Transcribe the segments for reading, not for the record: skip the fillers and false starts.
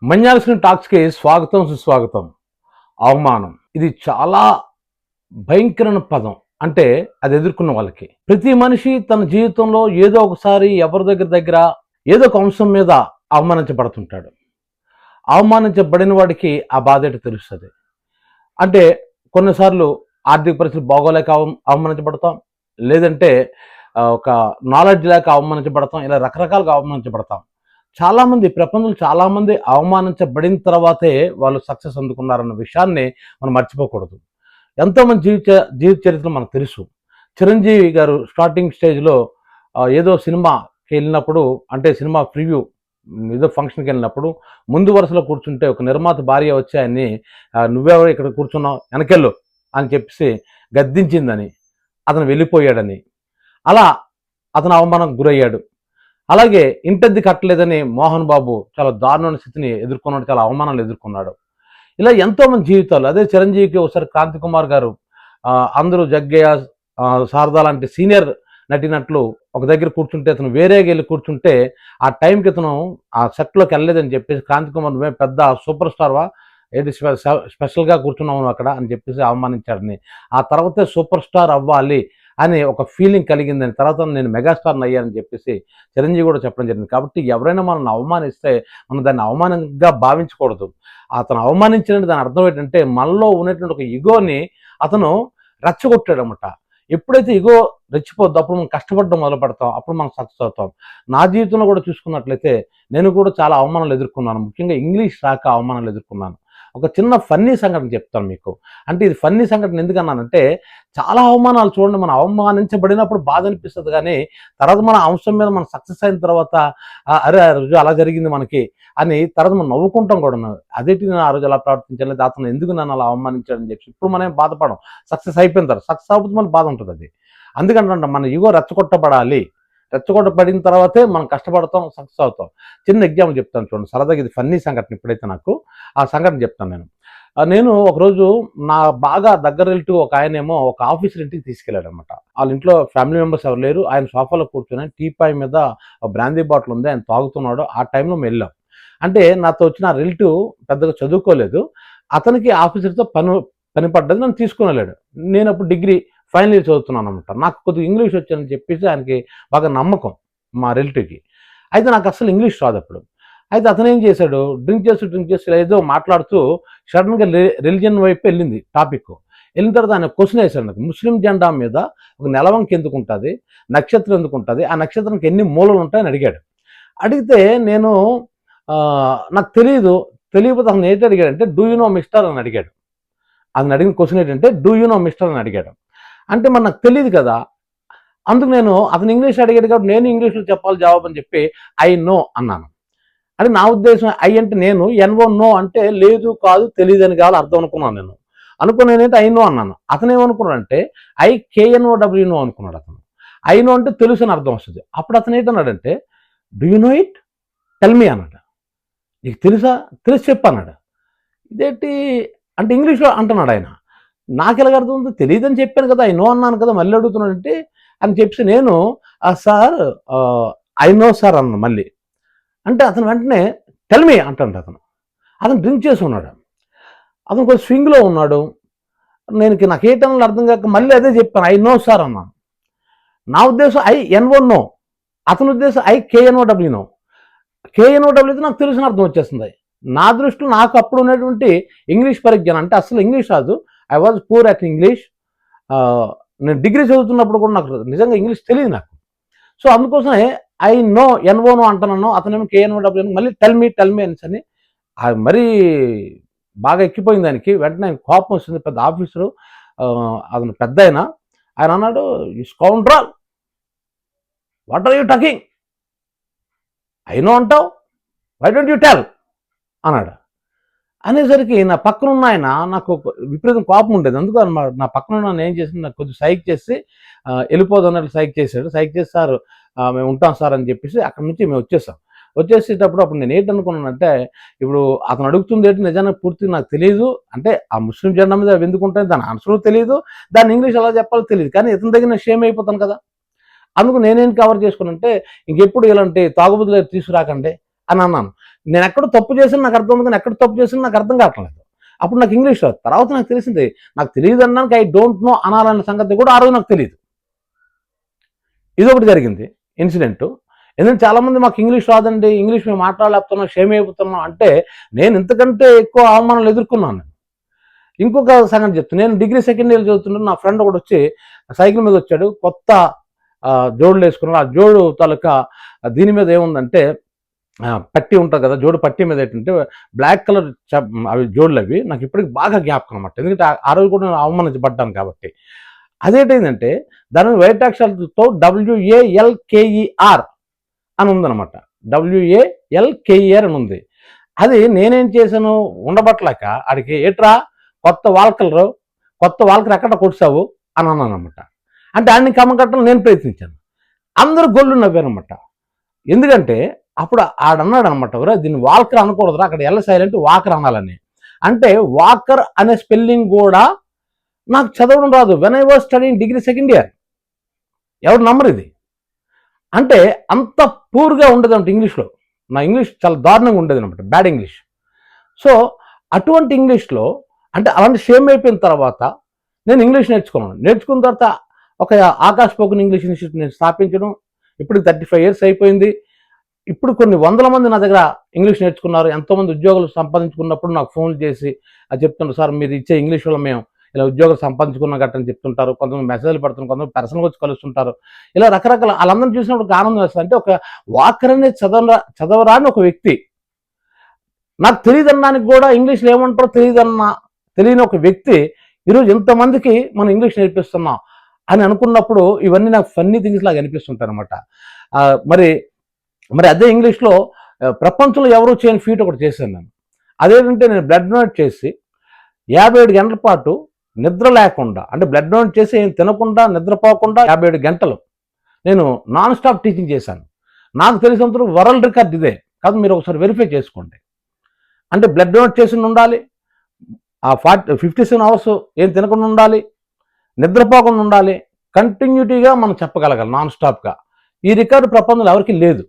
మన్యాల్సిన టాక్స్కి స్వాగతం సుస్వాగతం. అవమానం ఇది చాలా భయంకరమైన పదం. అంటే అది ఎదుర్కొన్న వాళ్ళకి ప్రతి మనిషి తన జీవితంలో ఏదో ఒకసారి ఎవరి దగ్గర ఏదో ఒక అంశం మీద అవమానించబడుతుంటాడు. అవమానించబడిన వాడికి ఆ బాధ ఏంటో తెలుస్తుంది. అంటే కొన్నిసార్లు ఆర్థిక పరిస్థితులు బాగోలేక అవమానించబడతాం, లేదంటే ఒక నాలెడ్జ్ లేక అవమానించబడతాం, ఇలా రకరకాలుగా అవమానించబడతాం. చాలామంది ప్రపంచంలో చాలామంది అవమానించబడిన తర్వాతే వాళ్ళు సక్సెస్ అందుకున్నారన్న విషయాన్ని మనం మర్చిపోకూడదు. ఎంతోమంది జీవిత చరిత్ర మనకు తెలుసు. చిరంజీవి గారు స్టార్టింగ్ స్టేజ్లో ఏదో సినిమాకి వెళ్ళినప్పుడు, అంటే సినిమా ప్రివ్యూ ఏదో ఫంక్షన్కి వెళ్ళినప్పుడు ముందు వరుసలో కూర్చుంటే ఒక నిర్మాత భార్య వచ్చి ఆయన్ని నువ్వెవరు ఇక్కడ కూర్చున్నావు, వెనకెళ్ళు అని చెప్పేసి గద్దించిందని, అతను వెళ్ళిపోయాడని, అలా అతను అవమానం గురయ్యాడు. అలాగే ఇంటద్ది కట్టలేదని మోహన్ బాబు చాలా దారుణమైన స్థితిని ఎదుర్కొన్నాడు, చాలా అవమానాలు ఎదుర్కొన్నాడు. ఇలా ఎంతోమంది జీవితాలు. అదే చిరంజీవికి ఒకసారి క్రాంతి కుమార్ గారు అందరూ జగ్గయ్య, శారదా లాంటి సీనియర్ నటినట్లు ఒక దగ్గర కూర్చుంటే అతను వేరేగా వెళ్ళి కూర్చుంటే ఆ టైంకి ఇతను ఆ సెట్లోకి వెళ్ళలేదని చెప్పేసి క్రాంతి కుమార్ నువ్వే పెద్ద సూపర్ స్టార్వా, ఏంటి స్పెషల్గా కూర్చున్నావు అక్కడ అని చెప్పేసి అవమానించాడని, ఆ తర్వాతే సూపర్ స్టార్ అవ్వాలి అని ఒక ఫీలింగ్ కలిగిందని, తర్వాత నేను మెగాస్టార్ని అయ్యానని చెప్పేసి చిరంజీవి కూడా చెప్పడం జరిగింది. కాబట్టి ఎవరైనా మనల్ని అవమానిస్తే మనం దాన్ని అవమానంగా భావించకూడదు. అతను అవమానించినట్టు దాని అర్థం ఏంటంటే మనలో ఉన్నటువంటి ఒక ఇగోని అతను రెచ్చగొట్టాడనమాట. ఎప్పుడైతే ఇగో రెచ్చిపోద్దో అప్పుడు మనం కష్టపడడం మొదలు పెడతాం, అప్పుడు మనం సక్సెస్ అవుతాం. నా జీవితంలో కూడా చూసుకున్నట్లయితే నేను కూడా చాలా అవమానాలు ఎదుర్కొన్నాను. ముఖ్యంగా ఇంగ్లీష్ రాక అవమానాలు ఎదుర్కొన్నాను. ఒక చిన్న ఫన్నీ సంఘటన చెప్తాను మీకు. అంటే ఇది ఫన్నీ సంఘటన ఎందుకన్నానంటే, చాలా అవమానాలు చూడండి, మనం అవమానించబడినప్పుడు బాధ అనిపిస్తుంది, కానీ తర్వాత మన అంశం మీద మనం సక్సెస్ అయిన తర్వాత అరే ఆ రోజు అలా జరిగింది మనకి అని తర్వాత మనం నవ్వుకుంటాం కూడా. అదేంటి నేను ఆ రోజు అలా ప్రవర్తించలేదు, అతను ఎందుకు నన్ను అలా అవమానించాడని చెప్పి ఇప్పుడు మనం బాధపడం. సక్సెస్ అయిపోయిన తర్వాత, సక్సెస్ అయిపోతే మనకు బాధ ఉంటుంది. అది అందుకంటే మన ఇగో రెచ్చగొట్టబడాలి. రెచ్చగొట్టబడిన తర్వాతే మనం కష్టపడతాం, సక్సెస్ అవుతాం. చిన్న ఎగ్జాంపుల్ చెప్తాను చూడండి, సరదాగా. ఇది ఫన్నీ సంఘటన. ఇప్పుడైతే నాకు ఆ సంఘటన చెప్తాను నేను ఒకరోజు నా బాగా దగ్గర రిలేటివ్ ఒక ఆయనేమో ఒక ఆఫీసర్ ఇంటికి తీసుకెళ్ళాడు అనమాట. వాళ్ళ ఇంట్లో ఫ్యామిలీ మెంబర్స్ ఎవరు లేరు. ఆయన సోఫాలో కూర్చొని టీపాయ్ మీద బ్రాందీ బాటిల్ ఉంది, ఆయన తాగుతున్నాడు. ఆ టైంలో మేము వెళ్ళాం. అంటే నాతో వచ్చిన రిలేటివ్ పెద్దగా చదువుకోలేదు. అతనికి ఆఫీసర్తో పని పడ్డది, నన్ను తీసుకుని వెళ్ళాడు. నేను అప్పుడు డిగ్రీ ఫైనల్ ఇయర్ చదువుతున్నాను అనమాట. నాకు కొద్దిగా ఇంగ్లీష్ వచ్చానని చెప్పేసి ఆయనకి బాగా నమ్మకం, మా రిలేటివ్కి. అయితే నాకు అసలు ఇంగ్లీష్ రాదు అప్పుడు. అయితే అతను ఏం చేశాడు, డ్రింక్ చేస్తూ ఏదో మాట్లాడుతూ సడన్గా రిలిజన్ వైపు వెళ్ళింది టాపిక్. వెళ్ళిన తర్వాత ఆయన క్వశ్చన్ వేశాడు నాకు. ముస్లిం జెండా మీద ఒక నెలవంక ఎందుకు ఉంటుంది, నక్షత్రం ఎందుకు ఉంటుంది, ఆ నక్షత్రానికి ఎన్ని మూలలు ఉంటాయని అడిగాడు. అడిగితే నేను నాకు తెలియకపోతే అతను ఏంటి అడిగాడంటే డూ యూ నో మిస్టర్ అని అడిగాడు. అతను అడిగిన క్వశ్చన్ ఏంటంటే డూ యూ నో మిస్టర్ అని అడిగాడు. అంటే మరి నాకు తెలియదు కదా. అందుకు నేను అతను ఇంగ్లీష్ అడిగాడు కాబట్టి నేను ఇంగ్లీష్లో చెప్పాలి జవాబు అని చెప్పి ఐ నో అన్నాను. అంటే నా ఉద్దేశం ఐ అంటే నేను, ఎన్ఓ నో అంటే లేదు, కాదు, తెలియదు అని కావాలి అర్థం అనుకున్నాను. నేను నేనైతే ఐ నో అన్నాను. అతను ఏమనుకున్నాడంటే IKNOW నో అనుకున్నాడు. అతను ఐ నో అంటే తెలుసు అని అర్థం వస్తుంది. అప్పుడు అతను ఏంటన్నాడంటే do you know it, tell me అన్నాడు. నీకు తెలుసా, తెలిసి చెప్పు అన్నాడు. ఇదేంటి అంటే ఇంగ్లీష్లో అంటున్నాడు ఆయన. నాకు ఎలాగ అర్థం ఉంది, తెలియదని చెప్పాను కదా, ఐ నో అన్నాను కదా, మళ్ళీ అడుగుతున్నాడంటే అని చెప్పి నేను సార్ ఐ నో సార్ అన్నాను మళ్ళీ. అంటే అతను వెంటనే టెల్ మీ అంటాడు. అతను డ్రింక్ చేసి ఉన్నాడు, అతను కొంచెం స్వింగ్లో ఉన్నాడు. నాకు ఏ టైంలో అర్థం కాక మళ్ళీ అదే చెప్పాను, ఐ నో సార్ అన్నాను. నా ఉద్దేశం INO నో, అతని ఉద్దేశం IKNOW నో. KNOW అయితే నాకు తెలిసిన అర్థం వచ్చేస్తుంది. నా దృష్టిలో నాకు అప్పుడు ఉన్నటువంటి ఇంగ్లీష్ పరిజ్ఞానం, అంటే అసలు ఇంగ్లీష్ రాదు, I was poor at English. నేను డిగ్రీ చదువుతున్నప్పుడు కూడా నాకు నిజంగా ఇంగ్లీష్ తెలియదు నాకు. సో అందుకోసమే ఐ నో NO నో అంటున్నాను, అతనేమో KNOW మళ్ళీ టెల్ మీ అని మరీ బాగా ఎక్కిపోయింది దానికి. వెంటనే ఆయన కోపం వస్తుంది. పెద్ద ఆఫీసరు, అతను పెద్ద ఆయన అన్నాడు, you scoundrel, what are you talking, I know అంటావు, వై డోంట్ యూ టెల్ అన్నాడు. అనేసరికి నా పక్కన ఉన్న ఆయన, నాకు విపరీతం కోపం ఉండేది. అందుకు నా పక్కన ఉన్న ఏం చేసింది, నాకు కొద్దిగా సైక్ చేసి వెళ్ళిపోదన్నట్లు సైక్ చేశాడు. సైక్ చేసి సార్ మేము ఉంటాం సార్ అని చెప్పేసి అక్కడి నుంచి మేము వచ్చేసేటప్పుడు అప్పుడు నేను ఏంటనుకున్నానంటే, ఇప్పుడు అతను అడుగుతుంది ఏంటి నిజానికి పూర్తిగా నాకు తెలియదు. అంటే ఆ ముస్లిం జెండా మీద ఎందుకు ఉంటాయి దాని ఆన్సర్ తెలియదు, దాన్ని ఇంగ్లీష్ ఎలా చెప్పాలో తెలియదు, కానీ ఇతని దగ్గర షేమ్ అయిపోతాను కదా. అందుకు నేనేం కవర్ చేసుకున్నానంటే ఇంకెప్పుడు ఇలాంటి తాగుబోతులు తీసుకురాకండి అని అన్నాను. నేను ఎక్కడ తప్పు చేసిన నాకు అర్థం ఉంది, కానీ ఎక్కడ తప్పు చేసిన నాకు అర్థం కావట్లేదు. అప్పుడు నాకు ఇంగ్లీష్ రాదు. తర్వాత నాకు తెలిసింది, నాకు తెలియదు అన్నానికి ఐ డోంట్ నో అనాలన్న సంగతి కూడా ఆ రోజు నాకు తెలియదు. ఇదొకటి జరిగింది ఇన్సిడెంట్. ఎందుకంటే చాలామంది మాకు ఇంగ్లీష్ రాదండి, ఇంగ్లీష్ మేము మాట్లాడలేకపోతున్నాం, షేమ్ అయిపోతున్నాం అంటే, నేను ఇంతకంటే ఎక్కువ అవమానాలు ఎదుర్కొన్నాను. ఇంకొక సంగతి చెప్తాను. నేను డిగ్రీ సెకండ్ ఇయర్ చదువుతుంటే నా ఫ్రెండ్ ఒకటి వచ్చి సైకిల్ మీద వచ్చాడు, కొత్త జోడులు వేసుకున్నాడు. ఆ జోడు తాలూకా దీని మీద ఏముందంటే పట్టి ఉంటుంది కదా, జోడు పట్టి మీద ఏంటంటే బ్లాక్ కలర్ అవి జోడులు. అవి నాకు ఇప్పటికి బాగా జ్ఞాపకం అనమాట, ఎందుకంటే ఆ రోజు కూడా నేను అవమానించబడ్డాను కాబట్టి. అదేంటంటే దాని వైట్ అక్షరాలతో WALKER అని ఉందన్నమాట. WALKER అని ఉంది. అది నేనేం చేశాను, ఉండబట్టలేక ఆడికి ఏట్రా కొత్త వాల్కర్ ఎక్కడ కొట్టావు అని అన్నాను అనమాట. అంటే అన్ని కమ్మకట్టలు నేను ప్రయత్నించాను. అందరూ గొల్లు నవ్వారనమాట. ఎందుకంటే అప్పుడు ఆడన్నాడు అనమాట, దీన్ని వాల్కర్ అనకూడదురా, అక్కడ ఎల్ల సైలెంట్ వాకర్ అనాలని. అంటే వాకర్ అనే స్పెల్లింగ్ కూడా నాకు చదవడం రాదు. When I was studying degree second year. ఎవరు నమ్మరు ఇది. అంటే అంత పూర్గా ఉండేది అంటే ఇంగ్లీష్లో. నా ఇంగ్లీష్ చాలా దారుణంగా ఉండేది అనమాట, బ్యాడ్ ఇంగ్లీష్. సో అటువంటి ఇంగ్లీష్లో అంటే అలాంటి షేమ్ అయిపోయిన తర్వాత నేను ఇంగ్లీష్ నేర్చుకున్నాను. నేర్చుకున్న తర్వాత ఒక ఆకాశ్ స్పోకెన్ ఇంగ్లీష్ ఇన్స్టిట్యూట్ నేను స్థాపించడం. ఇప్పుడు 35 years అయిపోయింది. ఇప్పుడు కొన్ని వందల మంది నా దగ్గర ఇంగ్లీష్ నేర్చుకున్నారు. ఎంతోమంది ఉద్యోగులు సంపాదించుకున్నప్పుడు నాకు ఫోన్లు చేసి అది చెప్తుంటారు, సార్ మీరు ఇచ్చే ఇంగ్లీష్ వల్ల మేము ఇలా ఉద్యోగాలు సంపాదించుకున్న గట్టని చెప్తుంటారు. కొంతమంది మెసేజ్లు పెడుతున్నారు, కొంతమంది పర్సనల్గా వచ్చి కలుస్తుంటారు. ఇలా రకరకాల వాళ్ళందరినీ చూసినప్పుడు ఆనందం వేస్తుంది. అంటే ఒక వాకర్ అనేది చదవరాని ఒక వ్యక్తి, నాకు తెలియదన్నానికి కూడా ఇంగ్లీష్లో ఏమంటారో తెలియని ఒక వ్యక్తి ఈరోజు ఎంతమందికి మనం ఇంగ్లీష్ నేర్పిస్తున్నాం అని అనుకున్నప్పుడు ఇవన్నీ నాకు ఫన్నీ థింగ్స్ లాగా అనిపిస్తుంటాయి అనమాట. మరి అదే ఇంగ్లీష్లో ప్రపంచంలో ఎవరు చేయని ఫీట్ ఒకటి చేశాను నేను. అదేంటంటే నేను బ్లడ్ డొనేట్ చేసి 57 గంటల పాటు నిద్ర లేకుండా, అంటే బ్లడ్ డొనేట్ చేసి ఏం తినకుండా నిద్రపోకుండా 57 గంటలు నేను నాన్ స్టాప్ టీచింగ్ చేశాను. నాకు తెలిసినంత వరల్డ్ రికార్డ్ ఇదే కాదు, మీరు ఒకసారి వెరిఫై చేసుకోండి. అంటే బ్లడ్ డొనేట్ చేసి ఉండాలి, ఆ 57 hours ఏం తినకుండా ఉండాలి, నిద్రపోకుండా ఉండాలి, కంటిన్యూటీగా మనం చెప్పగలగాలి నాన్ స్టాప్గా. ఈ రికార్డు ప్రపంచంలో ఎవరికి లేదు.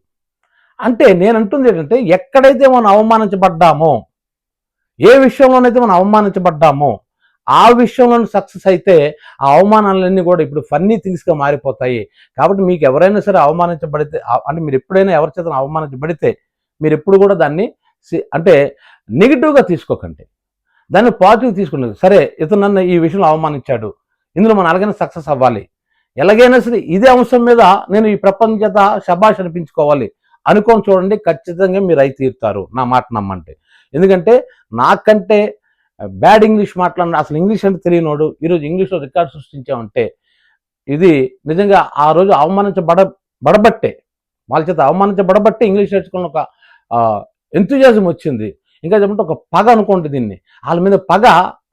అంటే నేను అంటుంది ఏంటంటే, ఎక్కడైతే మనం అవమానించబడ్డామో, ఏ విషయంలోనైతే మనం అవమానించబడ్డామో ఆ విషయంలో సక్సెస్ అయితే ఆ అవమానాలన్నీ కూడా ఇప్పుడు ఫన్నీ థింగ్స్గా మారిపోతాయి. కాబట్టి మీకు ఎవరైనా సరే అవమానించబడితే, అంటే మీరు ఎప్పుడైనా ఎవరి చేత అవమానించబడితే మీరు ఎప్పుడు కూడా దాన్ని అంటే నెగిటివ్గా తీసుకోకండి, దాన్ని పాజిటివ్ తీసుకునేది. సరే ఇతను నన్ను ఈ విషయంలో అవమానించాడు, ఇందులో మనం అలాగైనా సక్సెస్ అవ్వాలి, ఎలాగైనా సరే ఇదే అంశం మీద నేను ఈ ప్రపంచ చేత శబాష్ అనిపించుకోవాలి అనుకొని చూడండి, ఖచ్చితంగా మీరు అయి తీరుతారు, నా మాట నమ్మంటే. ఎందుకంటే నాకంటే బ్యాడ్ ఇంగ్లీష్ మాట్లాడిన, అసలు ఇంగ్లీష్ అంటే తెలియనోడు ఈరోజు ఇంగ్లీష్లో రికార్డు సృష్టించామంటే ఇది నిజంగా ఆ రోజు అవమానించబడబట్టే, వాళ్ళ చేత అవమానించబడబట్టే ఇంగ్లీష్ నేర్చుకున్న ఒక ఎంతూజియాజం వచ్చింది. ఇంకా చెప్పంటే ఒక పగ అనుకోండి దీన్ని, వాళ్ళ మీద పగ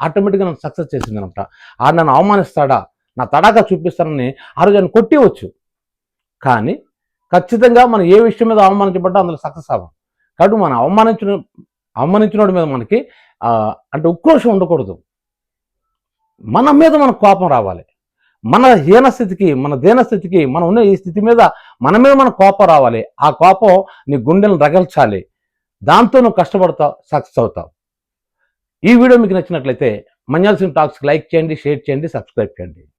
ఆటోమేటిక్గా నన్ను సక్సెస్ చేసింది అనమాట. ఆడు నన్ను అవమానిస్తాడా, నా తడాకా చూపిస్తానని ఆ రోజు ఆయన కొట్టివచ్చు. కానీ ఖచ్చితంగా మనం ఏ విషయం మీద అవమానించబడ్డా అందులో సక్సెస్ అవ్వం. కాబట్టి మనం అవమానించినోడి మీద మనకి అంటే ఉక్రోషం ఉండకూడదు, మన మీద మనకు కోపం రావాలి. మన హీనస్థితికి, మన దీనస్థితికి, మనం ఉన్న ఈ స్థితి మీద మన మీద మన కోపం రావాలి. ఆ కోపం నీ గుండెలను రగల్చాలి, దాంతో నువ్వు కష్టపడతావు, సక్సెస్ అవుతావు. ఈ వీడియో మీకు నచ్చినట్లయితే మన్యాల్ సింగ్ టాక్స్కి లైక్ చేయండి, షేర్ చేయండి, సబ్స్క్రైబ్ చేయండి.